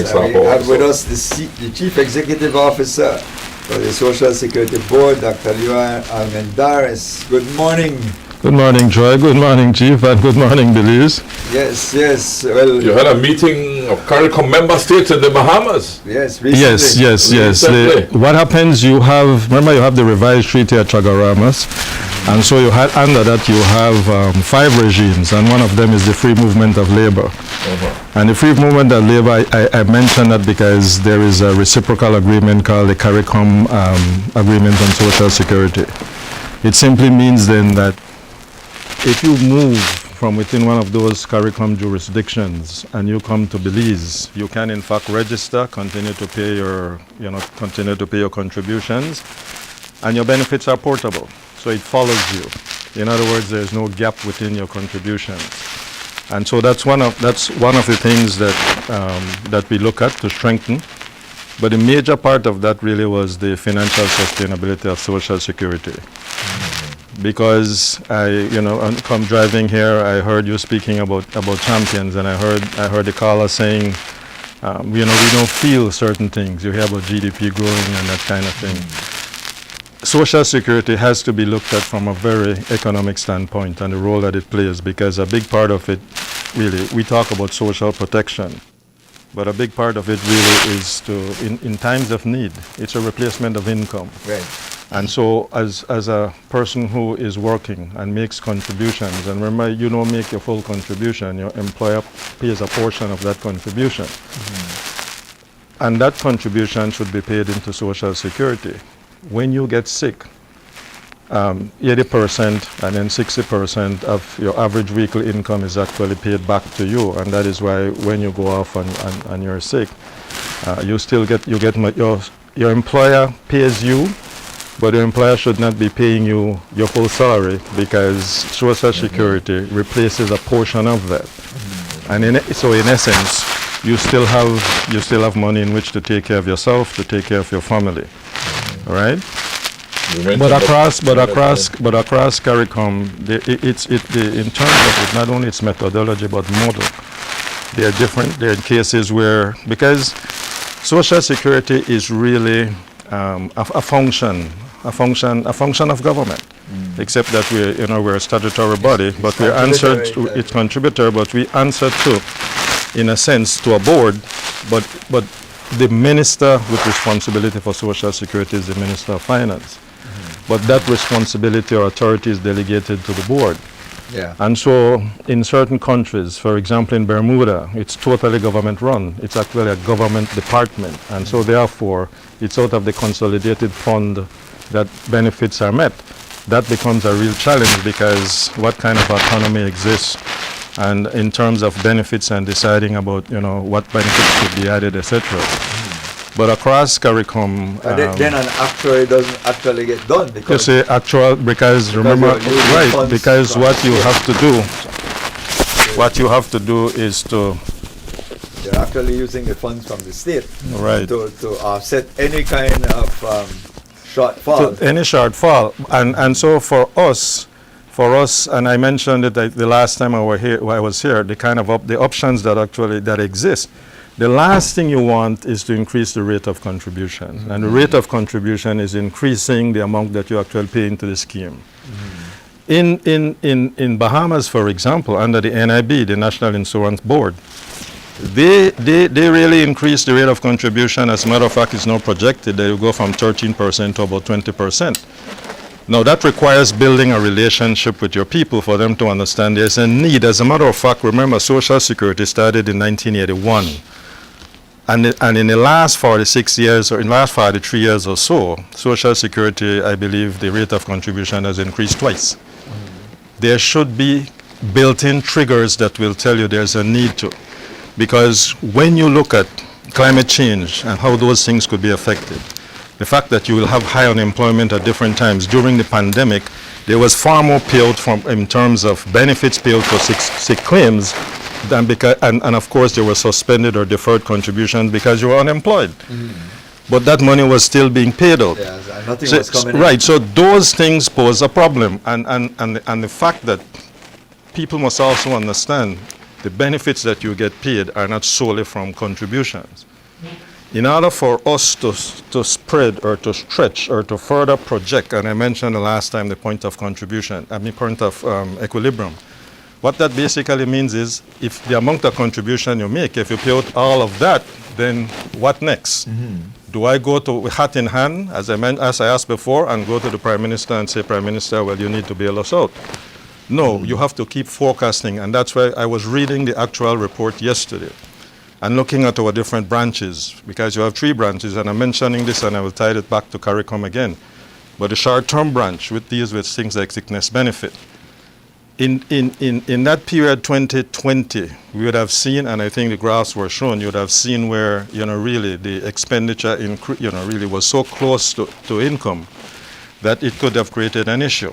example. We have with us the Chief Executive Officer for the Social Security Board, Dr. Leroy Almendarez. Good morning. Good morning, Troy. Good morning, Chief, and good morning, Belize. Yes. Well, you had a meeting of CARICOM member states in the Bahamas. Yes, recently. Yes. What happens, you have the revised treaty at Chagaramas, and so you had, under that you have 5 regimes, and one of them is the free movement of labor. And the free movement of labor, I mentioned that because there is a reciprocal agreement called the CARICOM Agreement on Social Security. It simply means then that if you move from within one of those CARICOM jurisdictions and you come to Belize, you can in fact register, continue to pay your contributions, and your benefits are portable. So it follows you. In other words, there's no gap within your contributions. And so that's one of the things that we look at to strengthen. But the major part of that really was the financial sustainability of Social Security. Because come driving here, I heard you speaking about champions, and I heard the caller saying, we don't feel certain things. You hear about GDP growing and that kind of thing. Social Security has to be looked at from a very economic standpoint and the role that it plays, because a big part of it, really, we talk about social protection, but a big part of it really is in times of need, it's a replacement of income. Right. And so as a person who is working and makes contributions, and remember, you don't make your full contribution, your employer pays a portion of that contribution. And that contribution should be paid into Social Security. When you get sick, 80% and then 60% of your average weekly income is actually paid back to you, and that is why when you go off and you're sick, your employer pays you, but your employer should not be paying you your full salary, because Social Security replaces a portion of that. And so in essence, you still have money in which to take care of yourself, to take care of your family. All right? But across CARICOM, in terms of it, not only its methodology but model, there are cases where, because Social Security is really a function of government, except that we're a statutory body, but we're answered to its contributor, but we answer to, in a sense, to a board, but the minister with responsibility for Social Security is the Minister of Finance. But that responsibility or authority is delegated to the board. Yeah. And so in certain countries, for example in Bermuda, it's totally government run. It's actually a government department. And so therefore, it's out of the consolidated fund that benefits are met. That becomes a real challenge, because what kind of autonomy exists, and in terms of benefits and deciding about what benefits should be added, etc. But across CARICOM, then an actuary doesn't actually get done, because you say actual, because remember, right? Because what you have to do is to. You're actually using the funds from the state, right, to offset any kind of shortfall. Any shortfall, and so for us, and I mentioned it the last time I was here, the kind of the options that exist. The last thing you want is to increase the rate of contribution, and the rate of contribution is increasing the amount that you actually pay into the scheme. In Bahamas, for example, under the NIB, the National Insurance Board, they really increased the rate of contribution. As a matter of fact, it's now projected that it will go from 13% to about 20%. Now that requires building a relationship with your people for them to understand there's a need. As a matter of fact, remember, Social Security started in 1981. And in the last 46 years, or in the last 43 years or so, Social Security, I believe the rate of contribution has increased twice. There should be built-in triggers that will tell you there's a need to. Because when you look at climate change and how those things could be affected, the fact that you will have high unemployment at different times. During the pandemic, there was far more payout in terms of benefits payout for sick claims, than and of course there were suspended or deferred contributions because you were unemployed. But that money was still being paid out. Yes, nothing was coming right, in. so those things pose a problem. And the fact that people must also understand the benefits that you get paid are not solely from contributions. In order for us to spread or to stretch or to further project, and I mentioned the last time the point of contribution, point of equilibrium, what that basically means is if the amount of contribution you make, if you pay out all of that, then what next? Do I go to hat in hand, as I asked before, and go to the Prime Minister and say, Prime Minister, well, you need to bail us out? No, you have to keep forecasting, and that's why I was reading the actual report yesterday and looking at our different branches, because you have 3 branches, and I'm mentioning this, and I will tie it back to CARICOM again. But the short-term branch, which deals with things like sickness benefit, in that period 2020, we would have seen, and I think the graphs were shown, you would have seen where, really the expenditure, really was so close to income that it could have created an issue.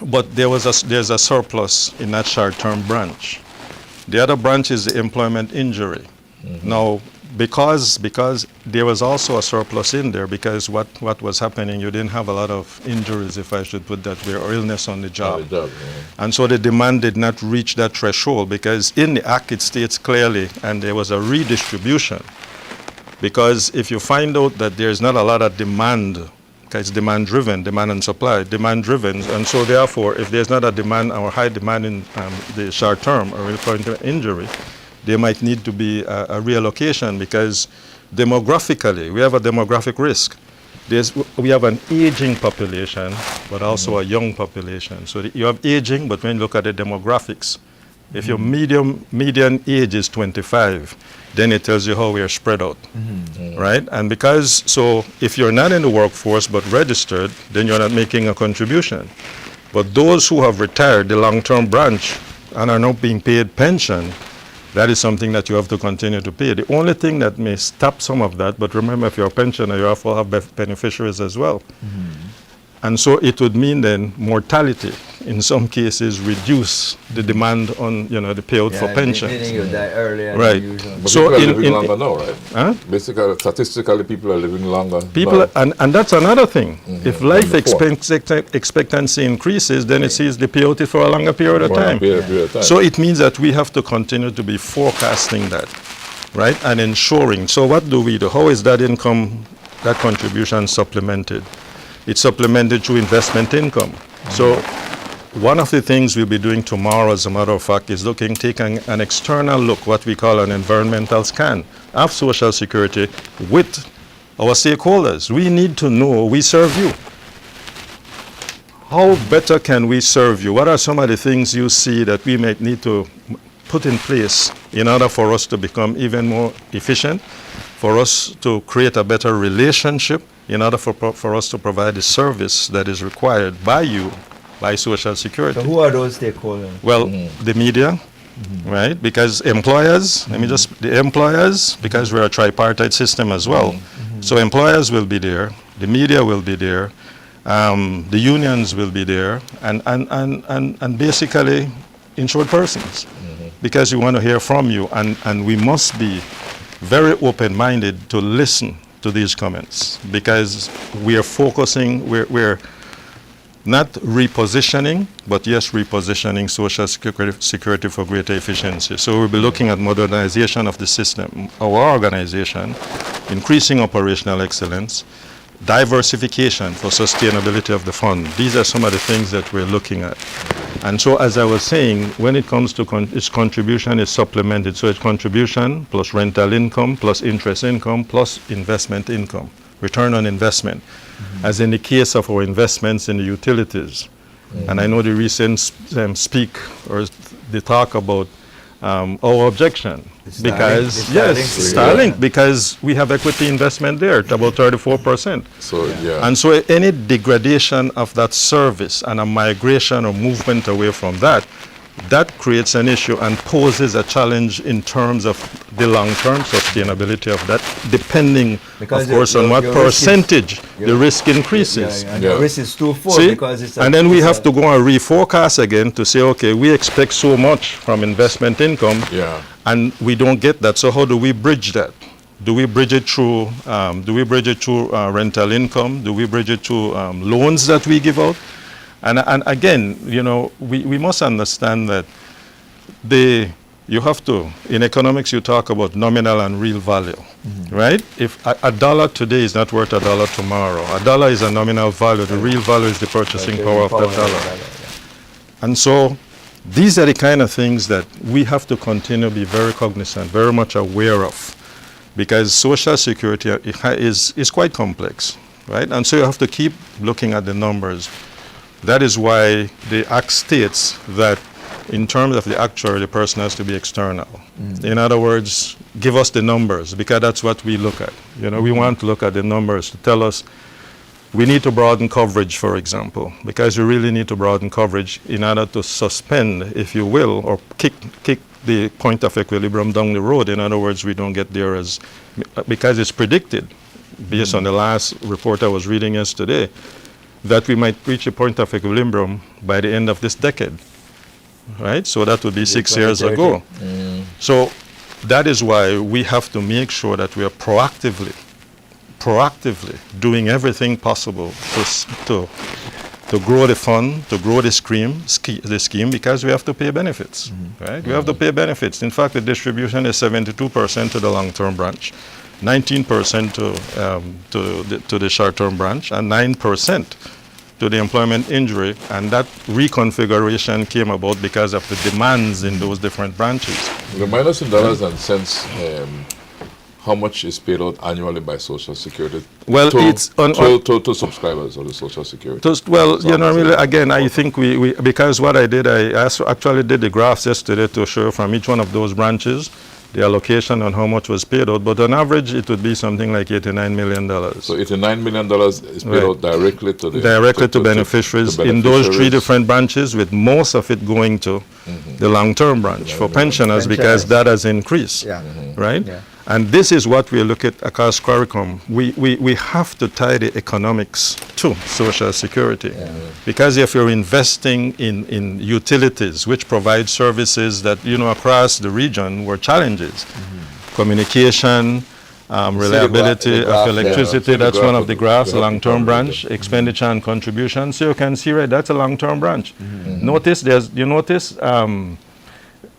But there's a surplus in that short-term branch. The other branch is the employment injury. Now, because there was also a surplus in there, because what was happening, you didn't have a lot of injuries, if I should put that way, or illness on the job. And so the demand did not reach that threshold, because in the Act it states clearly, and there was a redistribution. Because if you find out that there's not a lot of demand, because it's demand-driven, demand and supply, demand-driven, and so therefore, if there's not a demand or high demand in the short term or employment injury, there might need to be a reallocation, because demographically, we have a demographic risk. We have an aging population, but also a young population. So you have aging, but when you look at the demographics, if your median age is 25, then it tells you how we are spread out, right? And so if you're not in the workforce but registered, then you're not making a contribution. But those who have retired, the long-term branch, and are not being paid pension, that is something that you have to continue to pay. The only thing that may stop some of that, but remember, if you're a pensioner, you also have beneficiaries as well. And so it would mean then mortality, in some cases, reduce the demand on, the payout for pensions. Meaning you die earlier. Right. But So people are living longer now, right? Huh? Basically, statistically, people are living longer. And that's another thing. If life expectancy increases, then it sees the payout is for a longer period of time. So it means that we have to continue to be forecasting that, right? And ensuring. So what do we do? How is that income, that contribution supplemented? It's supplemented through investment income. So one of the things we'll be doing tomorrow, as a matter of fact, is taking an external look, what we call an environmental scan of Social Security with our stakeholders. We need to know we serve you. How better can we serve you? What are some of the things you see that we might need to put in place in order for us to become even more efficient, for us to create a better relationship, in order for us to provide the service that is required by you, by Social Security. So who are those stakeholders? Well, the media, right? Because employers, the employers, because we're a tripartite system as well. So employers will be there, the media will be there, the unions will be there, and basically insured persons. Because we want to hear from you, and we must be very open-minded to listen to these comments, because we are focusing, we're not repositioning, but yes, repositioning Social Security for greater efficiency. So we'll be looking at modernization of the system, our organization, increasing operational excellence, diversification for sustainability of the fund. These are some of the things that we're looking at. And so, as I was saying, when it comes to its contribution is supplemented. So it's contribution plus rental income plus interest income plus investment income, return on investment, as in the case of our investments in the utilities. And I know the recent speak or the talk about our objection. Because, Starlink, because we have equity investment there at about 34%. So, yeah. And so any degradation of that service and a migration or movement away from that, that creates an issue and poses a challenge in terms of the long-term sustainability of that, depending, of course, on what percentage the risk increases. The risk is twofold. See? Because it's and then we have to go and reforecast again to say, okay, we expect so much from investment income, and we don't get that. So how do we bridge that? Do we bridge it through rental income? Do we bridge it through loans that we give out? And again, we must understand that you have to, in economics, you talk about nominal and real value, right? If a dollar today is not worth a dollar tomorrow, a dollar is a nominal value, the real value is the purchasing power of that dollar. And so these are the kind of things that we have to continue to be very cognizant, very much aware of, because Social Security is quite complex, right? And so you have to keep looking at the numbers. That is why the Act states that in terms of the actuary, the person has to be external. In other words, give us the numbers, because that's what we look at. We want to look at the numbers to tell us we need to broaden coverage, for example, because you really need to broaden coverage in order to suspend, if you will, or kick the point of equilibrium down the road. In other words, we don't get there because it's predicted, based on the last report I was reading yesterday, that we might reach a point of equilibrium by the end of this decade. Right? So that would be 6 years ago. So that is why we have to make sure that we are proactively doing everything possible to grow the fund, to grow the scheme, because we have to pay benefits. Right? We have to pay benefits. In fact, the distribution is 72% to the long-term branch, 19% to the short-term branch, and 9% to the employment injury, and that reconfiguration came about because of the demands in those different branches. Remind us in dollars and cents how much is paid out annually by Social Security to subscribers of the Social Security. Again, I think we because what I did, I actually did the graphs yesterday to show from each one of those branches the allocation on how much was paid out, but on average it would be something like $89 million. So $89 million is paid out directly to the beneficiaries in those three different branches, with most of it going to the long-term branch for pensioners, because that has increased, right? Yeah. And this is what we look at across CARICOM. We have to tie the economics to Social Security, because if you're investing in utilities which provide services that across the region were challenges, communication, reliability of electricity, that's one of the graphs, long-term branch, expenditure and contribution. So you can see, right, that's a long-term branch. Notice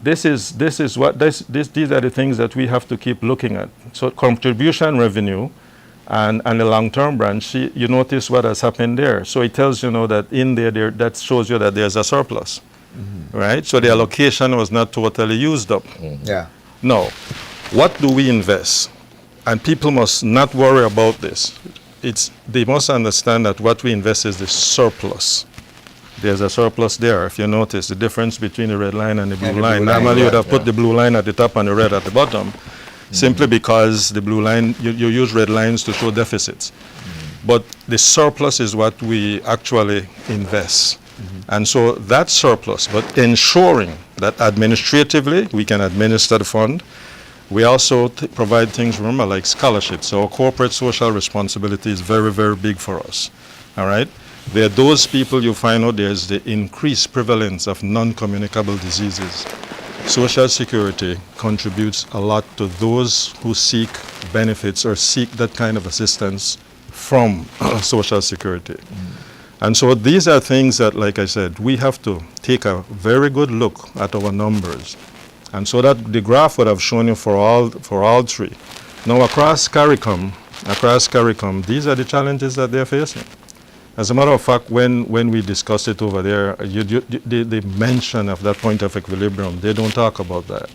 these are the things that we have to keep looking at. So contribution revenue and the long-term branch, you notice what has happened there. So it tells that in there, that shows you that there's a surplus, right? So the allocation was not totally used up. Now, what do we invest? And people must not worry about this. They must understand that what we invest is the surplus. There's a surplus there. If you notice the difference between the red line and the blue line. Normally you would have put the blue line at the top and the red at the bottom, simply because the blue line, you use red lines to show deficits. But the surplus is what we actually invest. And so that surplus, but ensuring that administratively we can administer the fund. We also provide things, remember, like scholarships. So corporate social responsibility is very, very big for us. All right? There are those people you find out there's the increased prevalence of non-communicable diseases. Social Security contributes a lot to those who seek benefits or seek that kind of assistance from Social Security. And so these are things that, like I said, we have to take a very good look at our numbers. And so that the graph would have shown you for all three. Now across CARICOM, these are the challenges that they're facing. As a matter of fact, when we discuss it over there, the mention of that point of equilibrium, they don't talk about that.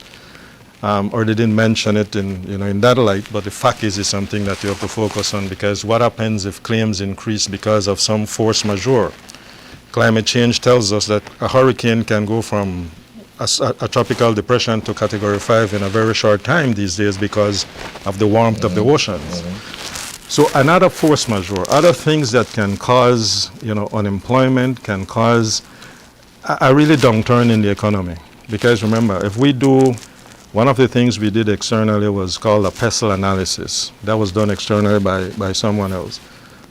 Or they didn't mention it in that light, but the fact is it's something that you have to focus on, because what happens if claims increase because of some force majeure? Climate change tells us that a hurricane can go from a tropical depression to category 5 in a very short time these days because of the warmth of the oceans. So another force majeure, other things that can cause, unemployment, can cause a really downturn in the economy. Because remember, if we do, one of the things we did externally was called a PESEL analysis. That was done externally by someone else.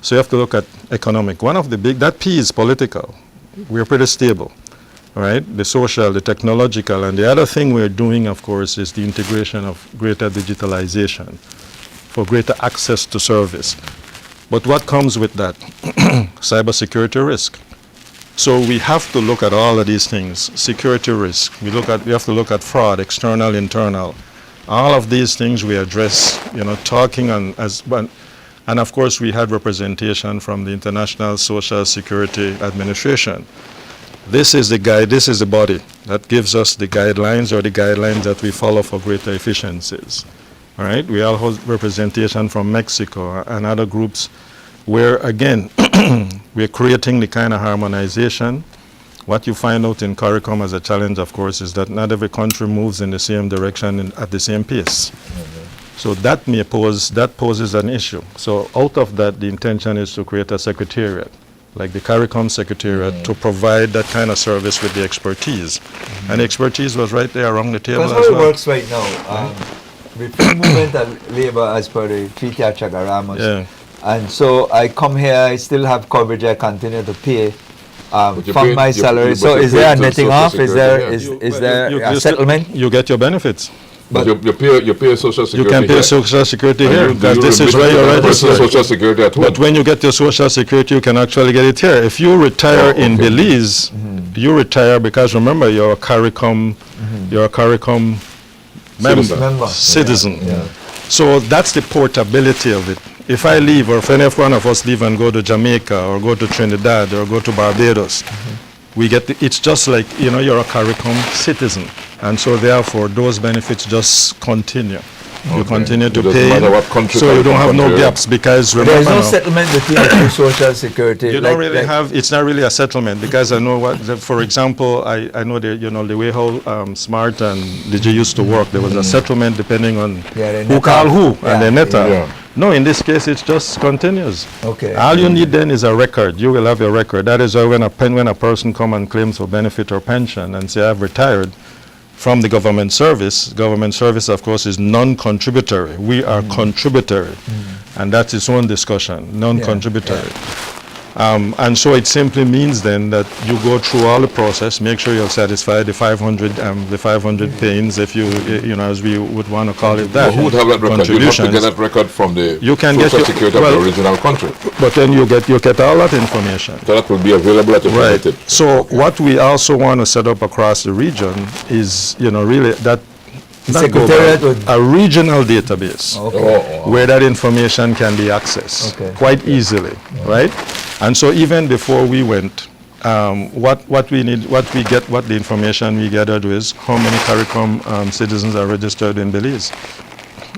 So you have to look at economic. One of the that P is political. We're pretty stable, right? The social, the technological, and the other thing we're doing, of course, is the integration of greater digitalization for greater access to service. But what comes with that? Cybersecurity risk. So we have to look at all of these things. Security risk. We have to look at fraud, external, internal. All of these things we address, talking and of course we had representation from the International Social Security Administration. This is the guide, this is the body that gives us the guidelines that we follow for greater efficiencies. All right, we all have representation from Mexico and other groups where, again, we're creating the kind of harmonization. What you find out in CARICOM as a challenge, of course, is that not every country moves in the same direction at the same pace. So that poses an issue. So out of that, the intention is to create a secretariat, like the CARICOM secretariat, to provide that kind of service with the expertise. And the expertise was right there around the table as well. That's how it works right now. With free movement of labor as per the Treaty of Chagaramas. Yeah. And so I come here, I still have coverage, I continue to pay from my salary. So is there a netting off? Is there a settlement? You get your benefits. But you pay Social Security. You can pay Social Security here because this is where you're registered. Social Security at home. But when you get your Social Security, you can actually get it here. If you retire in Belize, you retire because remember you're a CARICOM, member, citizen. Yeah. So that's the portability of it. If I leave, or if any one of us leave and go to Jamaica, or go to Trinidad, or go to Barbados, we get it's just like you're a CARICOM citizen. And so therefore, those benefits just continue. You continue to pay, so you don't have no gaps because remember there's no settlement between the two Social Security. You don't really have. It's not really a settlement because I know what. For example, I know the way how SMART and DG used to work. There was a settlement depending on who called who and the netta. Yeah. No, in this case, it just continues. Okay. All you need then is a record. You will have your record. That is why when a person come and claims for benefit or pension and say I've retired from the government service, of course, is non-contributory. We are contributory, and that's its own discussion, non-contributory. And so it simply means then that you go through all the process, make sure you're satisfied, the 500 pains, if as we would want to call it that. But who would have that record? You have to get that record from the Social Security of the original country. But then you get all that information. So that will be available at your fingertips. So what we also want to set up across the region is, really that a regional database where that information can be accessed quite easily, right? And so even before we went, what the information we gathered is how many CARICOM citizens are registered in Belize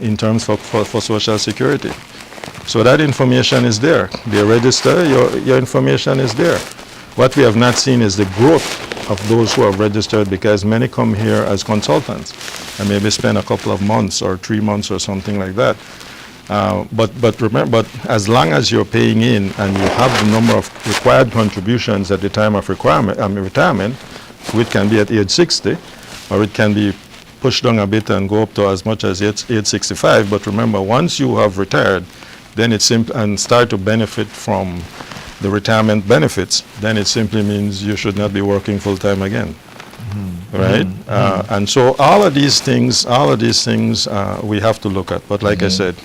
in terms for Social Security. So that information is there. They register, your information is there. What we have not seen is the growth of those who have registered because many come here as consultants and maybe spend a couple of months or 3 months or something like that. But remember, as long as you're paying in and you have the number of required contributions at the time of retirement, which can be at age 60, or it can be pushed down a bit and go up to as much as age 65. But remember, once you have retired, then it's simple and start to benefit from the retirement benefits, then it simply means you should not be working full time again, right? And so all of these things we have to look at. But like I said,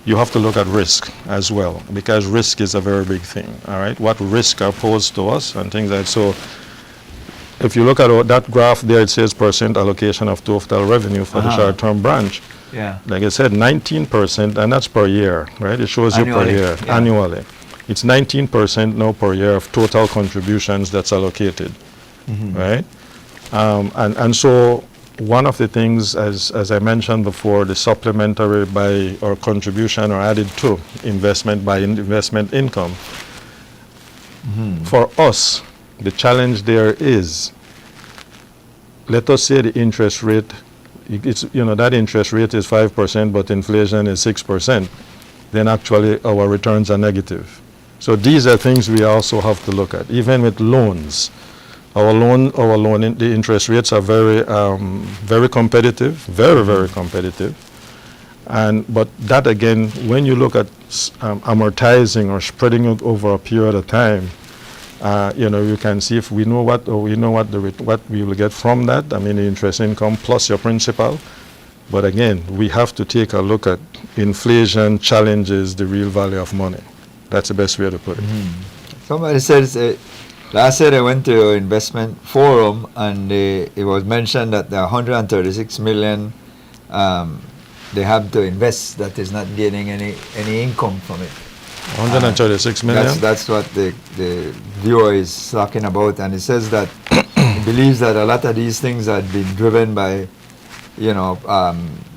you have to look at risk as well because risk is a very big thing. All right, what risks are posed to us and things like so. If you look at that graph there, it says % allocation of total revenue for the short-term branch. Yeah. Like I said, 19%, and that's per year, right? It shows you per year, annually. It's 19% now per year of total contributions that's allocated, right? And so one of the things, as I mentioned before, the supplementary by or contribution or added to investment by investment income. For us, the challenge there is, let us say the interest rate, that interest rate is 5%, but inflation is 6%, then actually our returns are negative. So these are things we also have to look at. Even with loans, the interest rates are very competitive, very competitive. But that again, when you look at amortizing or spreading it over a period of time, you can see if we know what we will get from that. I mean, the interest income plus your principal. But again, we have to take a look at inflation challenges the real value of money. That's the best way to put it. Somebody says Last year I went to an investment forum, and it was mentioned that the 136 million they have to invest that is not gaining any income from it. 136 million? That's what the viewer is talking about, and it says that he believes that a lot of these things had been driven by,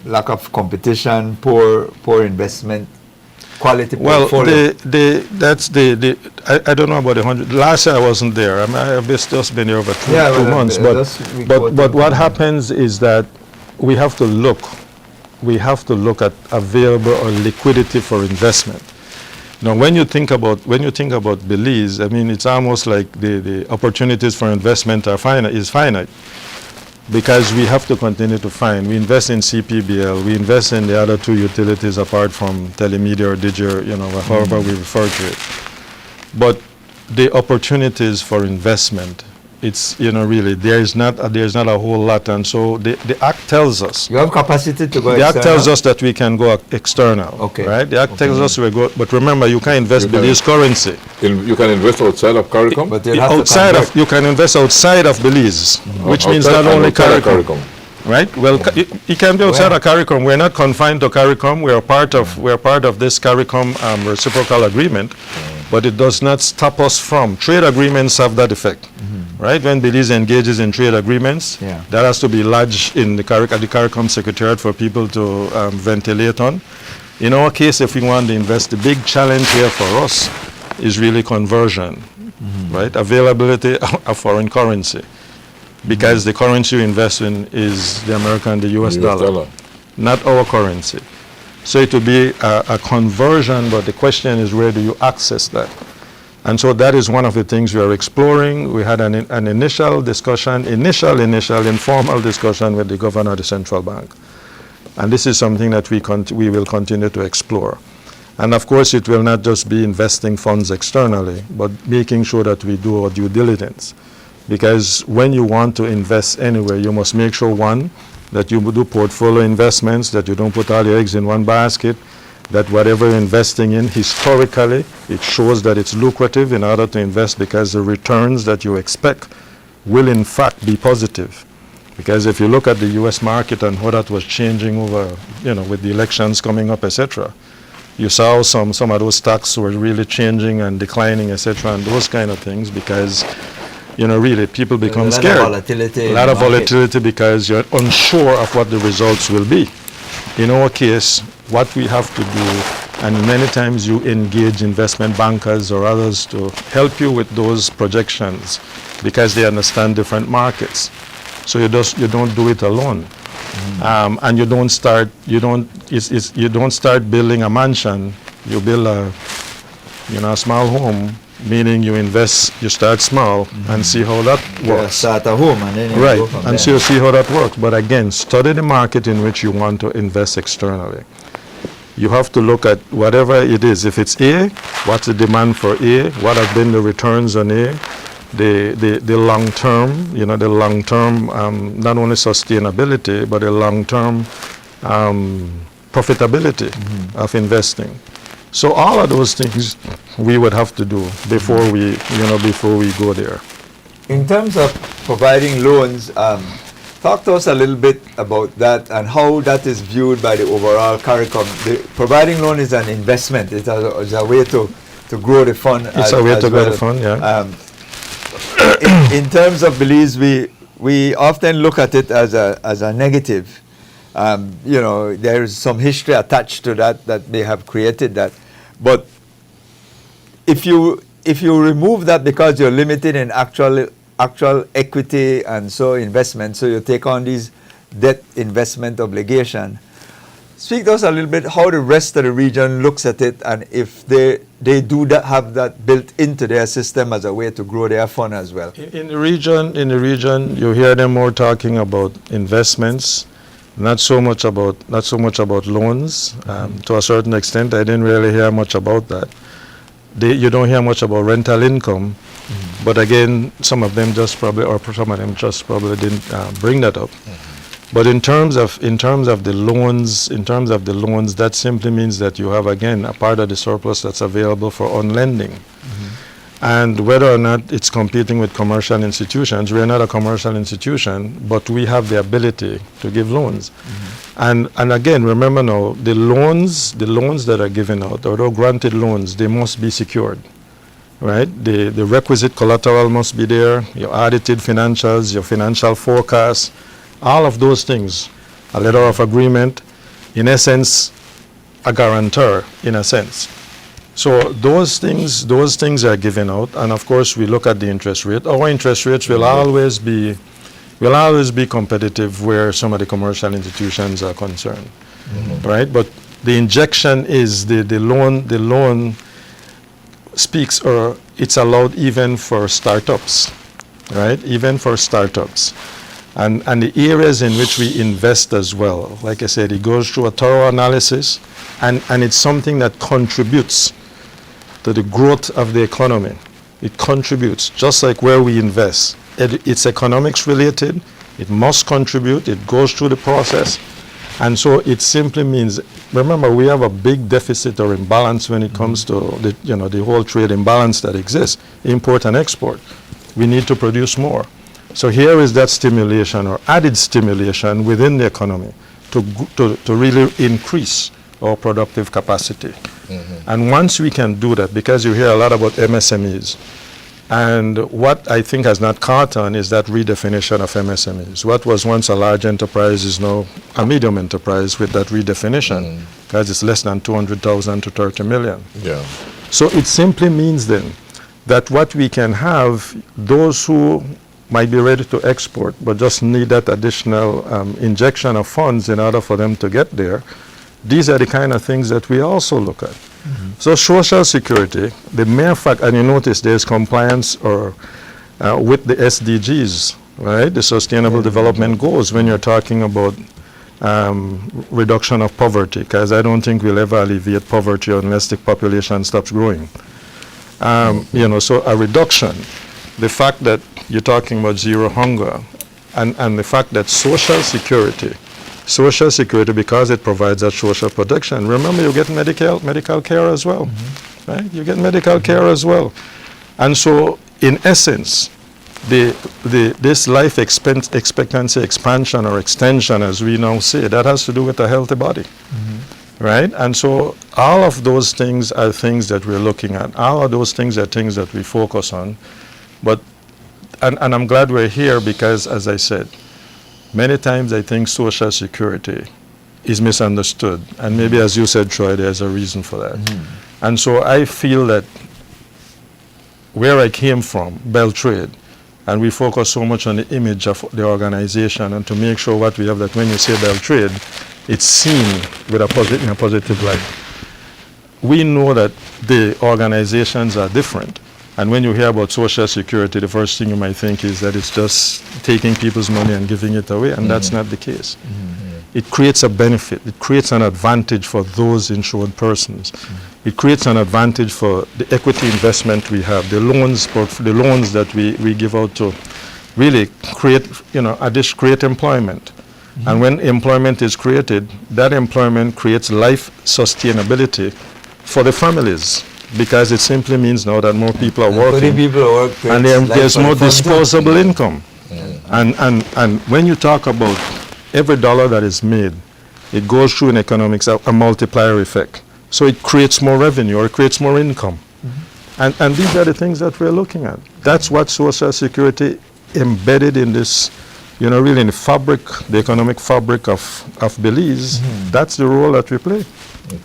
lack of competition, poor investment, quality portfolio. I don't know about the 100. Last year I wasn't there. I've just been here over two months. But what happens is that we have to look at available or liquidity for investment. Now, when you think about Belize, I mean, it's almost like the opportunities for investment is finite, because we have to continue to find. We invest in CPBL, we invest in the other two utilities apart from telemedia or Digger, however we refer to it. But the opportunities for investment, it's, really, there's not a whole lot. And so the Act tells us. You have capacity to go external? The Act tells us that we can go external. Okay. Right? The Act tells us we go, but remember, you can't invest Belize currency. You can invest outside of CARICOM? But you can invest outside of Belize, which means not only CARICOM. Right? Well, it can be outside of CARICOM. We're not confined to CARICOM. We're part of this CARICOM reciprocal agreement, but it does not stop us from. Trade agreements have that effect. Right? When Belize engages in trade agreements, that has to be lodged in at the CARICOM Secretariat for people to ventilate on. In our case, if we want to invest, the big challenge here for us is really conversion, right? Availability of foreign currency, because the currency you invest in is the American, the US dollar, not our currency. So it will be a conversion, but the question is, where do you access that? And so that is one of the things we are exploring. We had an initial discussion, initial informal discussion with the governor of the central bank. And this is something that we will continue to explore. And of course, it will not just be investing funds externally, but making sure that we do our due diligence. Because when you want to invest anywhere, you must make sure, one, that you do portfolio investments, that you don't put all your eggs in one basket, that whatever you're investing in, historically, it shows that it's lucrative in order to invest, because the returns that you expect will in fact be positive. Because if you look at the US market and how that was changing over, with the elections coming up, etc., you saw some of those stocks were really changing and declining, etc., and those kind of things, because, really people become scared. A lot of volatility because you're unsure of what the results will be. In our case, what we have to do, and many times you engage investment bankers or others to help you with those projections, because they understand different markets. So you don't do it alone, and you don't start building a mansion. You build a small home, meaning you start small and see how that works. Start a home and then you go from there. So you see how that works. But again, study the market in which you want to invest externally. You have to look at whatever it is. If it's A, what's the demand for A? What have been the returns on A? The long term, not only sustainability, but the long term profitability of investing. So all of those things we would have to do before we go there. In terms of providing loans, talk to us a little bit about that and how that is viewed by the overall CARICOM. Providing loan is an investment. It's a way to grow the fund. It's a way to grow the fund, yeah. In terms of Belize, we often look at it as a negative. There is some history attached to that they have created that. But if you remove that, because you're limited in actual equity and so investment, so you take on these debt investment obligation. Speak to us a little bit how the rest of the region looks at it, and if they do have that built into their system as a way to grow their fund as well. In the region, you hear them more talking about investments, not so much about loans. To a certain extent, I didn't really hear much about that. You don't hear much about rental income, but again, some of them just probably didn't bring that up. But in terms of the loans, that simply means that you have, again, a part of the surplus that's available for on lending. And whether or not it's competing with commercial institutions, we're not a commercial institution, but we have the ability to give loans. And again, remember now, the loans that are given out, although granted loans, they must be secured, right? The requisite collateral must be there, your audited financials, your financial forecasts, all of those things, a letter of agreement, in essence, a guarantor, in a sense. So those things are given out, and of course we look at the interest rate. Our interest rates will always be competitive where some of the commercial institutions are concerned, right? But the injection is the loan speaks, or it's allowed even for startups, right? Even for startups. And the areas in which we invest as well, like I said, it goes through a thorough analysis, and it's something that contributes to the growth of the economy. It contributes, just like where we invest. It's economics related, it must contribute, it goes through the process. And so it simply means, remember, we have a big deficit or imbalance when it comes to the whole trade imbalance that exists, import and export. We need to produce more. So here is that stimulation or added stimulation within the economy to really increase our productive capacity. And once we can do that, because you hear a lot about MSMEs, and what I think has not caught on is that redefinition of MSMEs. What was once a large enterprise is now a medium enterprise with that redefinition, because it's less than 200,000 to 30 million. Yeah. So it simply means then that what we can have, those who might be ready to export but just need that additional injection of funds in order for them to get there, these are the kind of things that we also look at. So social security, the mere fact, and you notice there's compliance or with the SDGs, right? The Sustainable Development Goals when you're talking about reduction of poverty, because I don't think we'll ever alleviate poverty unless the population stops growing. So a reduction, the fact that you're talking about zero hunger, and the fact that social security, because it provides that social protection. Remember, you get medical care as well, right? You get medical care as well. And so, in essence, this life expectancy expansion or extension, as we now say, that has to do with a healthy body, right? And so, all of those things are things that we're looking at. All of those things are things that we focus on. But, and I'm glad we're here because, as I said, many times I think Social Security is misunderstood. And maybe, as you said, Troy, there's a reason for that. And so I feel that where I came from, Beltrade, and we focus so much on the image of the organization and to make sure what we have, that when you say Beltrade, it's seen with in a positive light. We know that the organizations are different. And when you hear about Social Security, the first thing you might think is that it's just taking people's money and giving it away, and that's not the case. It creates a benefit. It creates an advantage for those insured persons. It creates an advantage for the equity investment we have, the loans that we give out to really create, create employment. And when employment is created, that employment creates life sustainability for the families. Because it simply means now that more people are working, and there's more disposable income. And when you talk about every dollar that is made, it goes through in economics a multiplier effect. So it creates more revenue or it creates more income. And these are the things that we're looking at. That's what Social Security embedded in this, really in the fabric, the economic fabric of Belize. That's the role that we play.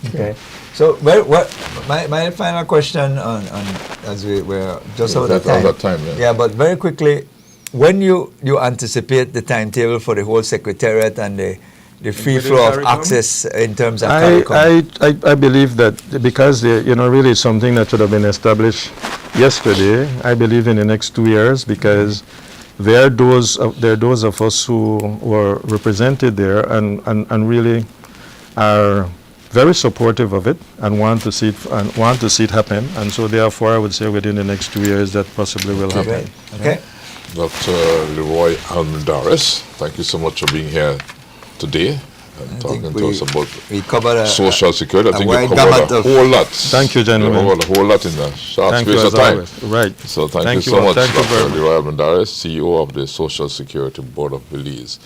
Okay. So, my final question on as we're just over the time. Yeah, but very quickly, when you anticipate the timetable for the whole secretariat and the free flow of access in terms of CARICOM? I believe that because really something that should have been established yesterday. I believe in the next 2 years, because there are those of us who were represented there and really are very supportive of it and want to see it happen, and so therefore I would say within the next 2 years that possibly will happen. Okay. Dr. Leroy Almendarez, thank you so much for being here today. and talking to us about we covered social security. I think you wide covered gamut a whole lot. Thank you, gentlemen. You covered a whole lot in a short Thank space you of as time. always. Right. So thank you you so all. much, Thank you very Dr. much. Leroy Almendarez, CEO of the Social Security Board of Belize.